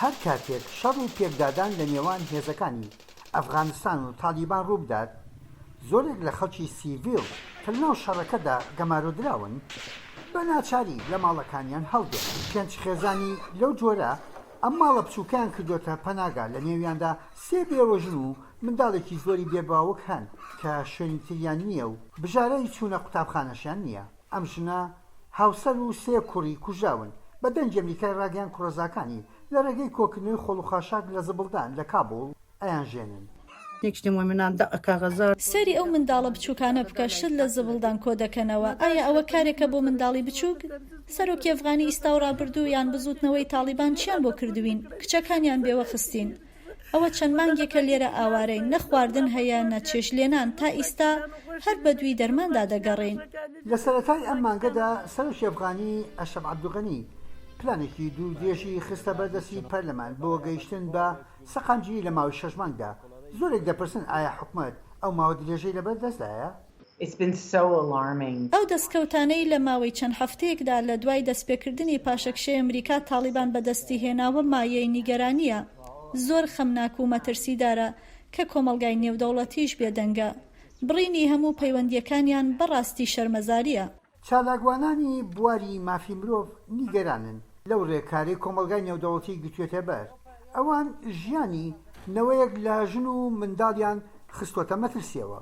هەر کاتێک شەڕ و پێکدادان لە نێوان هێزەکانی ئەفغانستان و تالیبان ڕووبدات، زۆرێک لە خەڵکی سیڤیل کە لەناو شەڕەکەدا گەمارۆدراون بە ناچاری لە ماڵەکانیان هەڵدێن. پێنج خێزانی لەو جۆرە ئەم ماڵە بچووکیان کردوتە پەناگا، لە نێویاندا 3 بێڕۆژن و منداڵێکی زۆری بێباوک هەن کە شوێنی تریان نییە و بژارەی چوونە قوتابخانەشیان نییە. ئەم ژنە هاوسەر و 3 کوڕی کوژاون بە دەنگی ئەمریکای ڕاگەیان کوڕەزاکانی لە ڕێگەی کۆکردنەوەی خۆڵوخاشاک لە زبڵدان لە کابوڵ ئەیانژێنن. سەری ئەو منداڵە بچووکانە بکە شت لە زبڵدان کۆ دەکەنەوە. ئایا ئەوە کارێکە بۆ منداڵی بچووک؟ سەرۆکی ئەفغانی ئیستا و ڕابردوو یان بزوتنەوەی تالیبان چیان بۆ کردوین؟ کچەکانیان بێوە خستین. ئەوە چەند مانگێکە لێرە ئاوارەی نە خواردن هەیە نە چێشلێنان، تا ئیستا هەر بە دوی دەرماندا دەگەڕین. لە سەرەتای ئەم مانگەدا سەرۆکی ئەفغانی ئەشرەف عەبدوغەنی پلانێکی دوو درێژی خستە بەردەستی پەرلەمان بۆ گەیشتن بە سەقامگیری لە ماوەی 6 مانگدا. زۆرێک دەپرسن ئایا حکوومەت ئەو ماوە درێژەی لەبەردەستدایە؟ ئەو دەستکەوتانەی لە ماوەی چەند هەفتەیەکدا لە دوای دەستپێکردنی پاشەکشەی ئەمریکا تالیبان بەدەستی هێناوە مایەی نیگەرانیە. زۆر خەمناک و مەترسیدارە کە کۆمەڵگای نێودەوڵەتیش بێدەنگە. بڕینی هەموو پەیوەندیەکانیان بەڕاستی شەرمەزاریە. چالاکوانانی بواری مافی مرۆڤ نیگەرانن لەو ڕێکارەی کۆمەڵگای نێودەوڵەتی گرتوێتە بەر. ئەوان ژیانی نەوەیەک لە ژن و منداڵیان خستوەتە مەترسیەوە.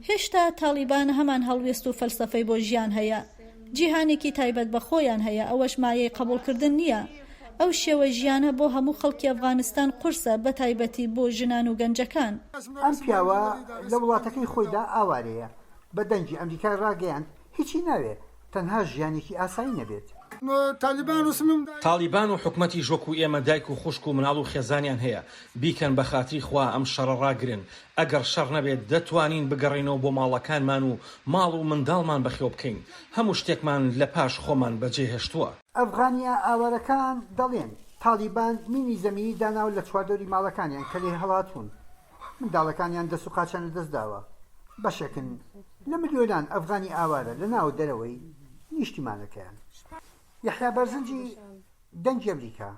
هێشتا تالیبان هەمان هەڵوێست و فەلسەفەی بۆ ژیان هەیە. جیهانێکی تایبەت بە خۆیان هەیە، ئەوەش مایەی قبوڵکردن نییە. ئەو شێوە ژیانە بۆ هەموو خەڵکی ئەفغانستان قورسە، بە تایبەتی بۆ ژنان و گەنجەکان. ئەم پیاوە لە وڵاتەکەی خۆیدا ئاوارەیە، بە دەنگی ئەمریکای ڕاگەیاند هیچی ناوێت، تەنها ژیانێکی ئاسایی نەبێت. تالیبان و حکومەتی ژۆک و ئێمە دایک و خوشک و مناڵ و خێزانیان هەیە، بیکەن بە خاتری خوا ئەم شەڕە ڕاگرن. ئەگەر شەڕ نەبێت دەتوانین بگەڕینەوە بۆ ماڵەکانمان و ماڵ و منداڵمان بەخێو بکەین. هەموو شتێکمان لە پاش خۆمان بەجێ هێشتووە. ئەفغانیا ئاوارەکان دەڵێن تالیبان مینی زەمینی داناو لە چواردۆری ماڵەکانیان کە لێ هەڵاتون. منداڵەکانیان دەست و قاچان لەدەستداوە. بەشێکن لە ملیۆنان ئەفغانی ئاوارە لە ناو دەرەوەی نیشتیمانەکەیان. یەحیا بەرزنجی دەنگی ئەمریکا.